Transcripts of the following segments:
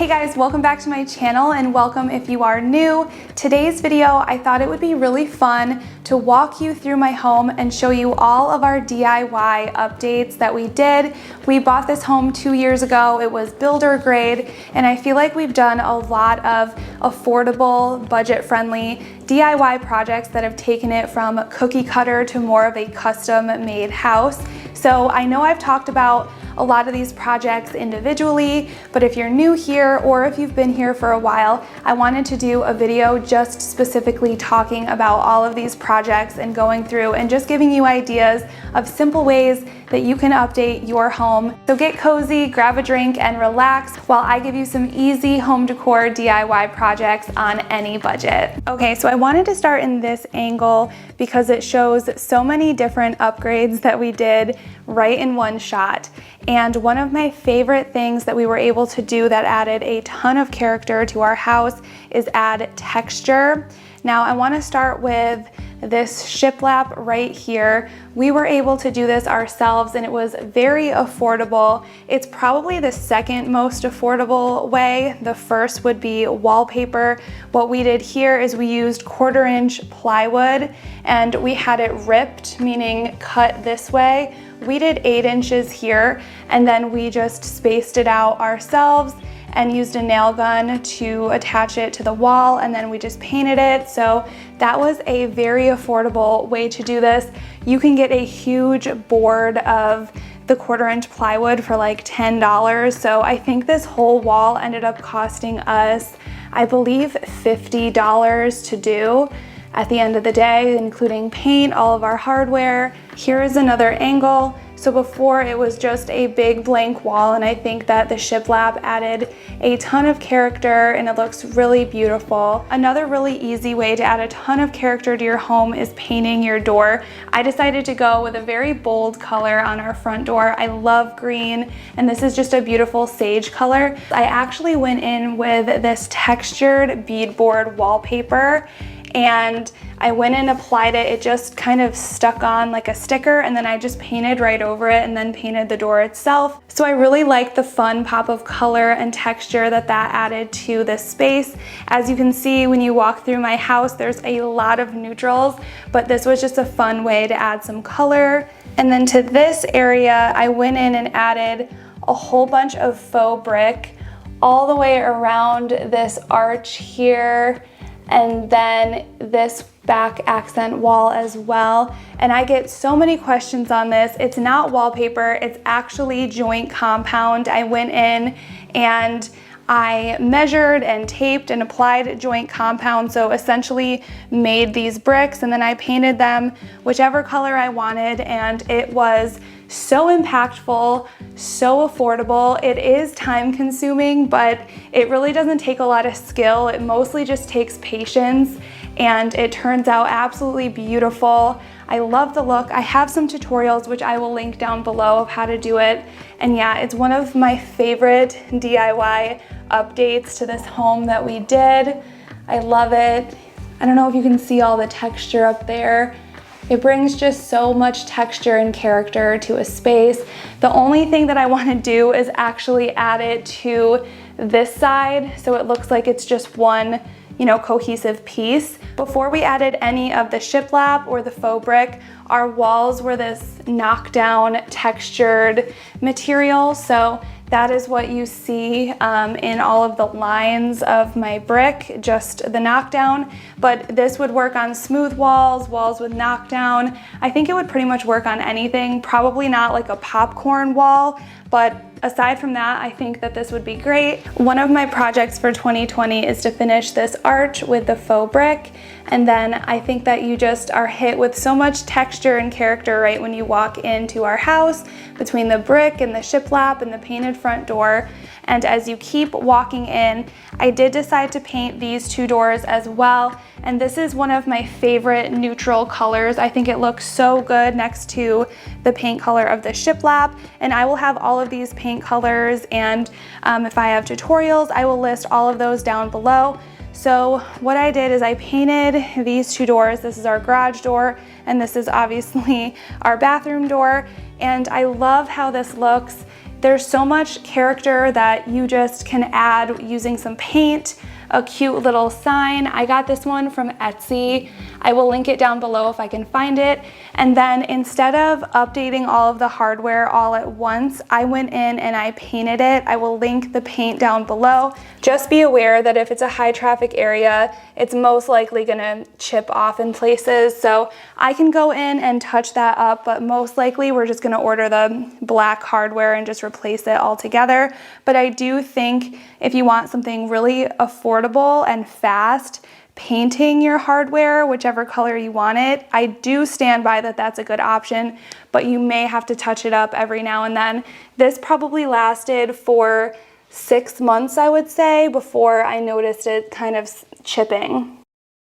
Hey guys, welcome back to my channel and welcome if you are new. Today's video, I thought it would be really fun to walk you through my home and show you all of our DIY updates that we did. We bought this home 2 years ago. It was builder grade, and I feel like we've done a lot of affordable, budget-friendly DIY projects that have taken it from cookie cutter to more of a custom made house. So I know I've talked about a lot of these projects individually, but if you're new here or if you've been here for a while, I wanted to do a video just specifically talking about all of these projects and going through and just giving you ideas of simple ways that you can update your home. So get cozy, grab a drink, and relax while I give you some easy home decor DIY projects on any budget. Okay, so I wanted to start in this angle because it shows so many different upgrades that we did right in one shot. And one of my favorite things that we were able to do that added a ton of character to our house is add texture. Now I want to start with this shiplap right here. We were able to do this ourselves and it was very affordable. It's probably the second most affordable way. The first would be wallpaper. What we did here is we used 1/4 inch plywood and we had it ripped, meaning cut this way. We did 8 inches here and then we just spaced it out ourselves and used a nail gun to attach it to the wall, and then we just painted it. So that was a very affordable way to do this. You can get a huge board of the 1/4 inch plywood for like $10. So I think this whole wall ended up costing us, I believe, $50 to do at the end of the day, including paint, all of our hardware. Here is another angle. So before it was just a big blank wall, and I think that the shiplap added a ton of character and it looks really beautiful. Another really easy way to add a ton of character to your home is painting your door. I decided to go with a very bold color on our front door. I love green, and this is just a beautiful sage color. I actually went in with this textured beadboard wallpaper, and I went and applied it. It just kind of stuck on like a sticker, and then I just painted right over it and then painted the door itself. So I really like the fun pop of color and texture that added to this space. As you can see, when you walk through my house, there's a lot of neutrals, but this was just a fun way to add some color. And then to this area, I went in and added a whole bunch of faux brick all the way around this arch here, and then this back accent wall as well. And I get so many questions on this. It's not wallpaper, it's actually joint compound. I went in and I measured and taped and applied joint compound, so essentially made these bricks, and then I painted them whichever color I wanted, and it was so impactful, so affordable. It is time consuming, but it really doesn't take a lot of skill. It mostly just takes patience, and it turns out absolutely beautiful. I love the look. I have some tutorials which I will link down below of how to do it. And yeah, it's one of my favorite DIY updates to this home that we did. I love it. I don't know if you can see all the texture up there. It brings just so much texture and character to a space. The only thing that I want to do is actually add it to this side so it looks like it's just one, cohesive piece. Before we added any of the shiplap or the faux brick, our walls were this knockdown textured material. So that is what you see in all of the lines of my brick, just the knockdown. But this would work on smooth walls, walls with knockdown. I think it would pretty much work on anything, probably not like a popcorn wall, but aside from that, I think that this would be great. One of my projects for 2020 is to finish this arch with the faux brick. And then I think that you just are hit with so much texture and character right when you walk into our house, between the brick and the shiplap and the painted front door. And as you keep walking in, I did decide to paint these 2 doors as well. And this is one of my favorite neutral colors. I think it looks so good next to the paint color of the shiplap. And I will have all of these paint colors, and if I have tutorials, I will list all of those down below. So what I did is I painted these 2 doors. This is our garage door, and this is obviously our bathroom door. And I love how this looks. there's so much character that you just can add using some paint, a cute little sign. I got this one from Etsy. I will link it down below if I can find it. And then instead of updating all of the hardware all at once, I went in and I painted it. I will link the paint down below. Just be aware that if it's a high traffic area, it's most likely gonna chip off in places. So I can go in and touch that up, but most likely we're just gonna order the black hardware and just replace it all together. But I do think if you want something really affordable and fast, painting your hardware whichever color you want it, I do stand by that that's a good option, but you may have to touch it up every now and then. This probably lasted for 6 months, I would say, before I noticed it kind of chipping.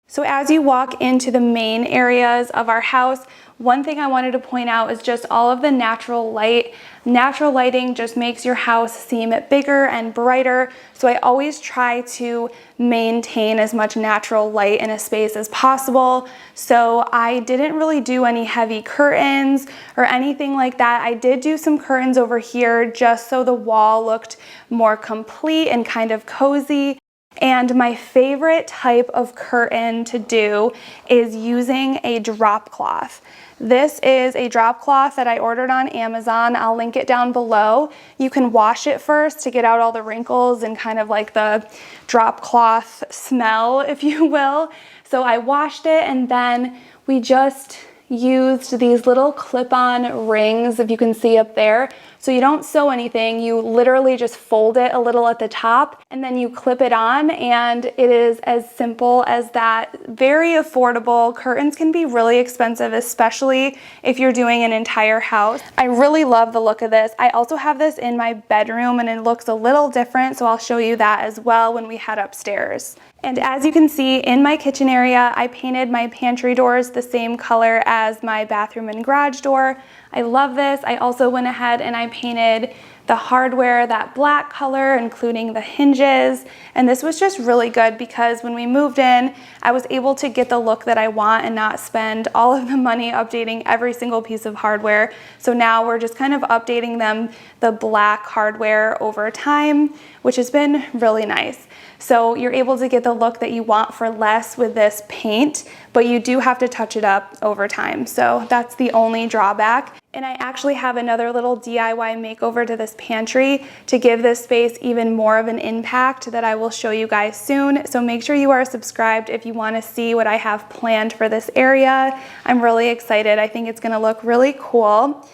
So as you walk into the main areas of our house, one thing I wanted to point out is just all of the natural light. Natural lighting just makes your house seem bigger and brighter. So I always try to maintain as much natural light in a space as possible. So I didn't really do any heavy curtains or anything like that. I did do some curtains over here just so the wall looked more complete and kind of cozy. And my favorite type of curtain to do is using a drop cloth. This is a drop cloth that I ordered on Amazon. I'll link it down below. You can wash it first to get out all the wrinkles and kind of like the drop cloth smell, if you will. So I washed it, and then we just used these little clip-on rings, if you can see up there. So you don't sew anything, you literally just fold it a little at the top and then you clip it on, and it is as simple as that. Very affordable. Curtains can be really expensive, especially if you're doing an entire house. I really love the look of this. I also have this in my bedroom and it looks a little different, so I'll show you that as well when we head upstairs. And as you can see in my kitchen area, I painted my pantry doors the same color as my bathroom and garage door. I love this. I also went ahead and I painted the hardware that black color, including the hinges. And this was just really good because when we moved in, I was able to get the look that I want and not spend all of the money updating every single piece of hardware. So now we're just kind of updating them, the black hardware, over time, which has been really nice. So you're able to get the look that you want for less with this paint, but you do have to touch it up over time. So that's the only drawback. And I actually have another little DIY makeover to this pantry to give this space even more of an impact that I will show you guys soon. So make sure you are subscribed if you want to see what I have planned for this area. I'm really excited. I think it's going to look really cool.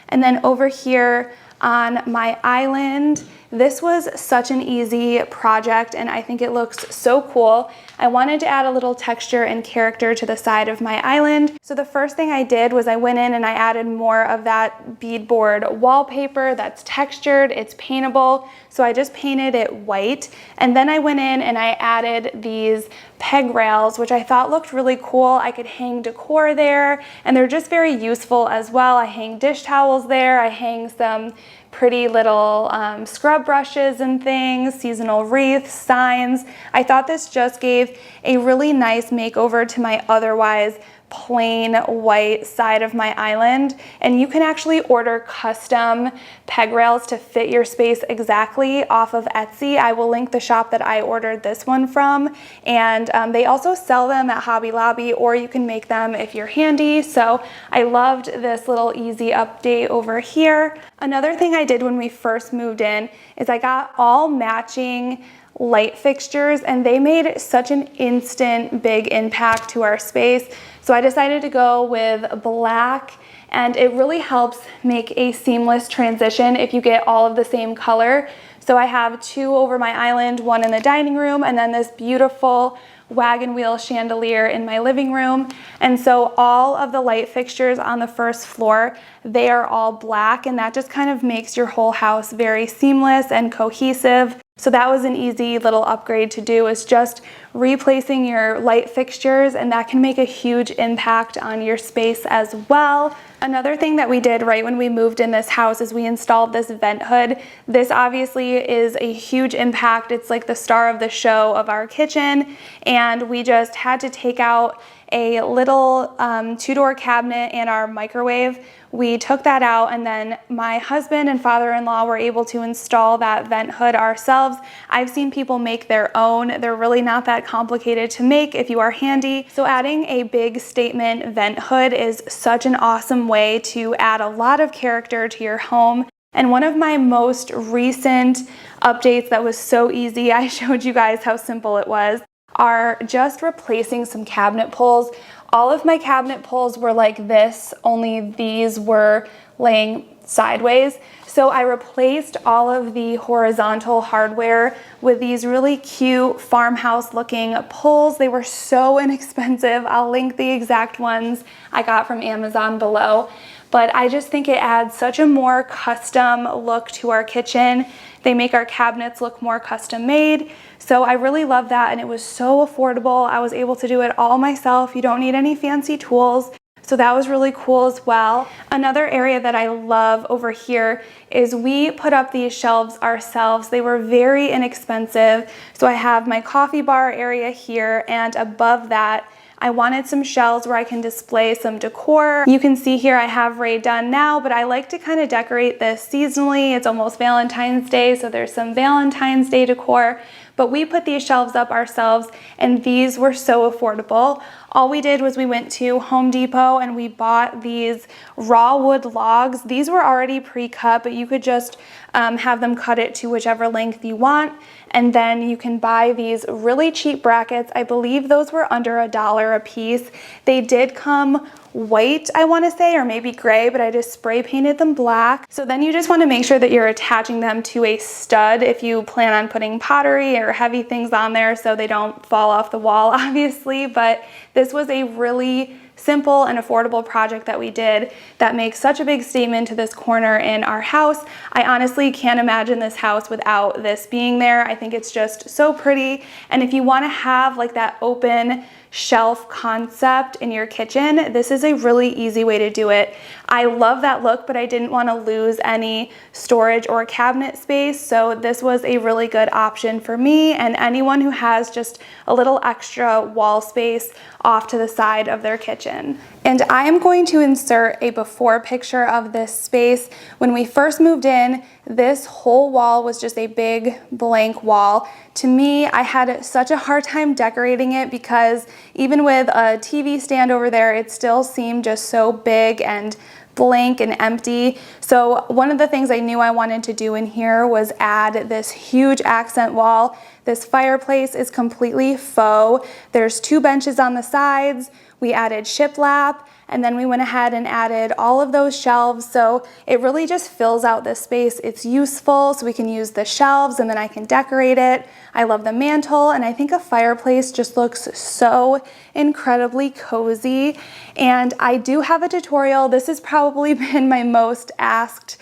And then over here on my island, this was such an easy project and I think it looks so cool. I wanted to add a little texture and character to the side of my island. So the first thing I did was I went in and I added more of that beadboard wallpaper that's textured, it's paintable. So I just painted it white. And then I went in and I added these peg rails, which I thought looked really cool. I could hang decor there and they're just very useful as well. I hang dish towels there, I hang some pretty little scrub brushes and things, seasonal wreaths, signs. I thought this just gave a really nice makeover to my otherwise plain white side of my island. And you can actually order custom peg rails to fit your space exactly off of Etsy. I will link the shop that I ordered this one from. And they also sell them at Hobby Lobby, or you can make them if you're handy. So I loved this little easy update over here. Another thing I did when we first moved in is I got all matching light fixtures and they made such an instant big impact to our space. So I decided to go with black, and it really helps make a seamless transition if you get all of the same color. So I have two over my island, one in the dining room, and then this beautiful wagon wheel chandelier in my living room. And so all of the light fixtures on the first floor, they are all black, and that just kind of makes your whole house very seamless and cohesive. So that was an easy little upgrade to do, is just replacing your light fixtures, and that can make a huge impact on your space as well. Another thing that we did right when we moved in this house is we installed this vent hood. This obviously is a huge impact. It's like the star of the show of our kitchen, and we just had to take out a little two-door cabinet and our microwave. we took that out, and then my husband and father-in-law were able to install that vent hood ourselves. I've seen people make their own. They're really not that complicated to make if you are handy. So adding a big statement vent hood is such an awesome way to add a lot of character to your home. And one of my most recent updates that was so easy, I showed you guys how simple it was, are just replacing some cabinet pulls. All of my cabinet pulls were like this, only these were laying sideways. So I replaced all of the horizontal hardware with these really cute farmhouse looking pulls. They were so inexpensive. I'll link the exact ones I got from Amazon below. But I just think it adds such a more custom look to our kitchen. They make our cabinets look more custom made. So I really love that, and it was so affordable. I was able to do it all myself. You don't need any fancy tools. So that was really cool as well. Another area that I love over here is we put up these shelves ourselves. They were very inexpensive. So I have my coffee bar area here, and above that, I wanted some shelves where I can display some decor. You can see here I have Ray done now, but I like to kind of decorate this seasonally. It's almost Valentine's Day, so there's some Valentine's Day decor. But we put these shelves up ourselves, and these were so affordable. All we did was we went to Home Depot and we bought these raw wood logs. These were already pre-cut, but you could just have them cut it to whichever length you want. And then you can buy these really cheap brackets. I believe those were under $1 a piece. They did come white, I want to say, or maybe gray, but I just spray painted them black. So then you just want to make sure that you're attaching them to a stud if you plan on putting pottery or heavy things on there so they don't fall off the wall, obviously. But this was a really simple and affordable project that we did that makes such a big statement to this corner in our house. I honestly can't imagine this house without this being there. I think it's just so pretty. And if you want to have like that open shelf concept in your kitchen, this is a really easy way to do it. I love that look, but I didn't want to lose any storage or cabinet space, so this was a really good option for me and anyone who has just a little extra wall space off to the side of their kitchen. And I am going to insert a before picture of this space. When we first moved in, this whole wall was just a big blank wall. To me, I had such a hard time decorating it because even with a TV stand over there, it still seemed just so big and blank and empty. So one of the things I knew I wanted to do in here was add this huge accent wall. This fireplace is completely faux. There's 2 benches on the sides. We added shiplap, and then we went ahead and added all of those shelves. So it really just fills out this space. It's useful, so we can use the shelves and then I can decorate it. I love the mantle, and I think a fireplace just looks so incredibly cozy. And I do have a tutorial. This has probably been my most asked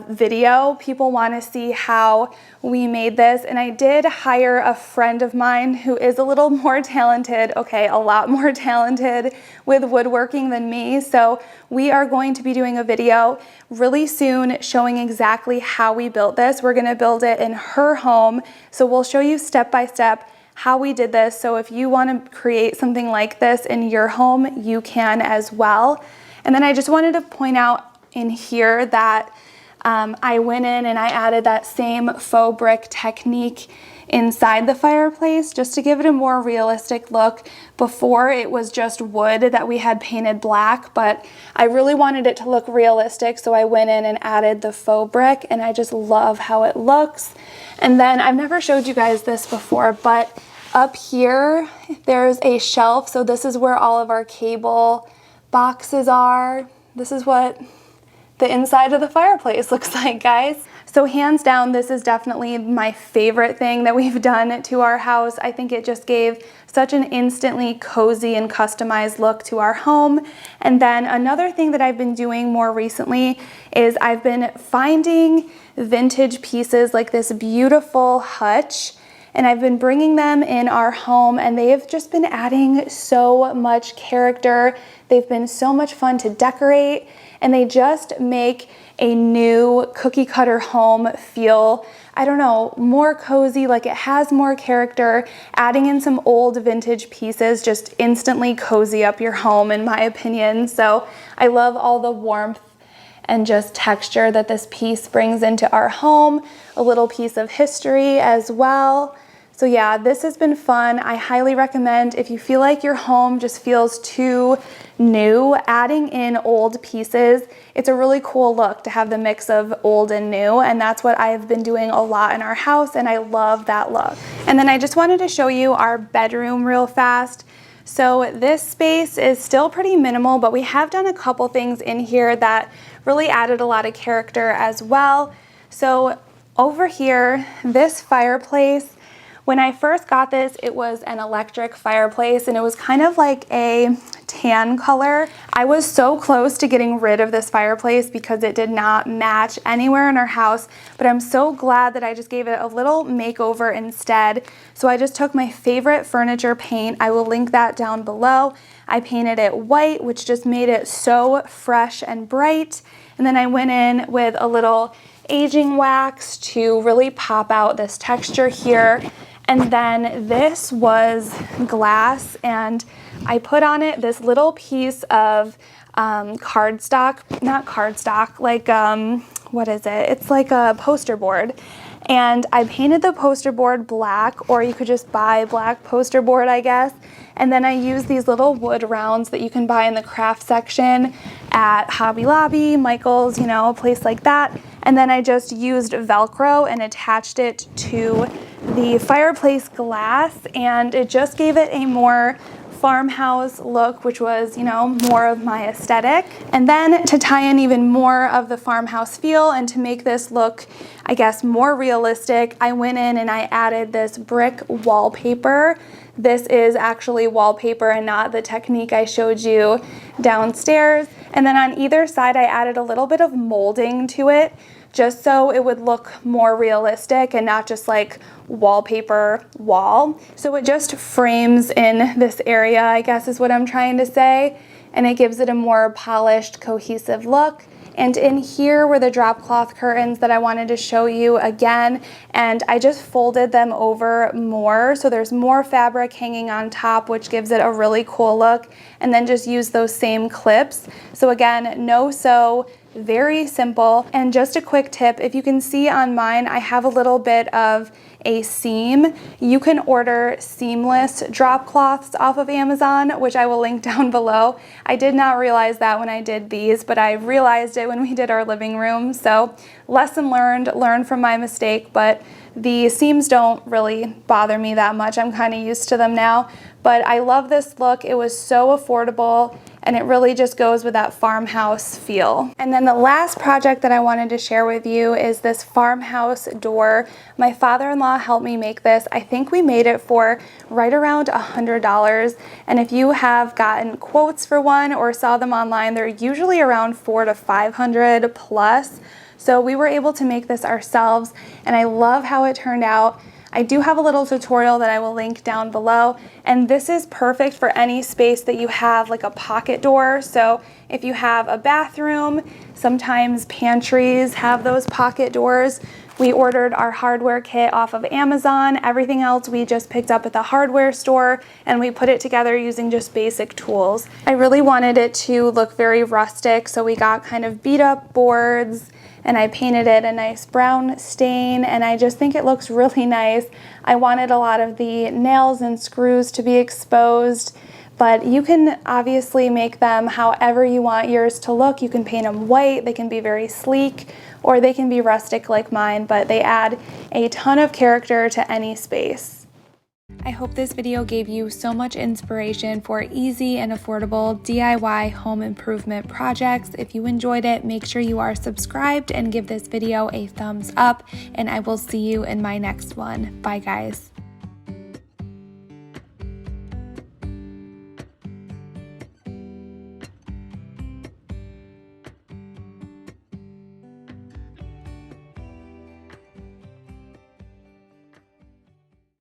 video. People want to see how we made this, and I did hire a friend of mine who is a little more talented, okay, a lot more talented with woodworking than me. So we are going to be doing a video really soon showing exactly how we built this. We're going to build it in her home, so we'll show you step by step how we did this. So if you want to create something like this in your home, you can as well. And then I just wanted to point out in here that I went in and I added that same faux brick technique inside the fireplace just to give it a more realistic look. Before, it was just wood that we had painted black, but I really wanted it to look realistic, so I went in and added the faux brick, and I just love how it looks. And then I've never showed you guys this before, but up here there's a shelf. So this is where all of our cable boxes are. This is what the inside of the fireplace looks like, guys. So hands down, this is definitely my favorite thing that we've done to our house. I think it just gave such an instantly cozy and customized look to our home. And then another thing that I've been doing more recently is I've been finding vintage pieces like this beautiful hutch, and I've been bringing them in our home, and they have just been adding so much character. They've been so much fun to decorate, and they just make a new cookie cutter home feel, I don't know, more cozy, like it has more character. Adding in some old vintage pieces just instantly cozy up your home, in my opinion. So I love all the warmth and just texture that this piece brings into our home, a little piece of history as well. So yeah, this has been fun. I highly recommend if you feel like your home just feels too new, adding in old pieces. It's a really cool look to have the mix of old and new, and that's what I've been doing a lot in our house, and I love that look. And then I just wanted to show you our bedroom real fast. So this space is still pretty minimal, but we have done a couple things in here that really added a lot of character as well. So over here, this fireplace, when I first got this, it was an electric fireplace and it was kind of like a tan color. I was so close to getting rid of this fireplace because it did not match anywhere in our house, but I'm so glad that I just gave it a little makeover instead. So I just took my favorite furniture paint. I will link that down below. I painted it white, which just made it so fresh and bright. And then I went in with a little aging wax to really pop out this texture here. And then this was glass, and I put on it this little piece of cardstock, not cardstock, like, what is it? It's like a poster board. And I painted the poster board black, or you could just buy black poster board, I guess. And then I used these little wood rounds that you can buy in the craft section at Hobby Lobby, Michael's, you know, a place like that. And then I just used Velcro and attached it to the fireplace glass, and it just gave it a more farmhouse look, which was, you know, more of my aesthetic. And then to tie in even more of the farmhouse feel and to make this look, I guess, more realistic, I went in and I added this brick wallpaper. This is actually wallpaper and not the technique I showed you downstairs. And then on either side, I added a little bit of molding to it, just so it would look more realistic and not just like wallpaper wall. So it just frames in this area, I guess is what I'm trying to say, and it gives it a more polished, cohesive look. And in here were the drop cloth curtains that I wanted to show you again, and I just folded them over more so there's more fabric hanging on top, which gives it a really cool look, and then just use those same clips. So again, no sew, very simple. And just a quick tip, if you can see on mine, I have a little bit of a seam. You can order seamless drop cloths off of Amazon, which I will link down below. I did not realize that when I did these, but I realized it when we did our living room. So lesson learned, learn from my mistake, but the seams don't really bother me that much. I'm kind of used to them now, but I love this look. It was so affordable, and it really just goes with that farmhouse feel. And then the last project that I wanted to share with you is this farmhouse door. My father-in-law helped me make this. I think we made it for right around $100. And if you have gotten quotes for one or saw them online, they're usually around $400 to $500 plus. So we were able to make this ourselves, and I love how it turned out. I do have a little tutorial that I will link down below, and this is perfect for any space that you have like a pocket door. So if you have a bathroom, sometimes pantries have those pocket doors. We ordered our hardware kit off of Amazon. Everything else we just picked up at the hardware store, and we put it together using just basic tools. I really wanted it to look very rustic, so we got kind of beat up boards, and I painted it a nice brown stain, and I just think it looks really nice. I wanted a lot of the nails and screws to be exposed, but you can obviously make them however you want yours to look. You can paint them white, they can be very sleek, or they can be rustic like mine, but they add a ton of character to any space. I hope this video gave you so much inspiration for easy and affordable DIY home improvement projects. If you enjoyed it, make sure you are subscribed and give this video a thumbs up, and I will see you in my next one. Bye guys.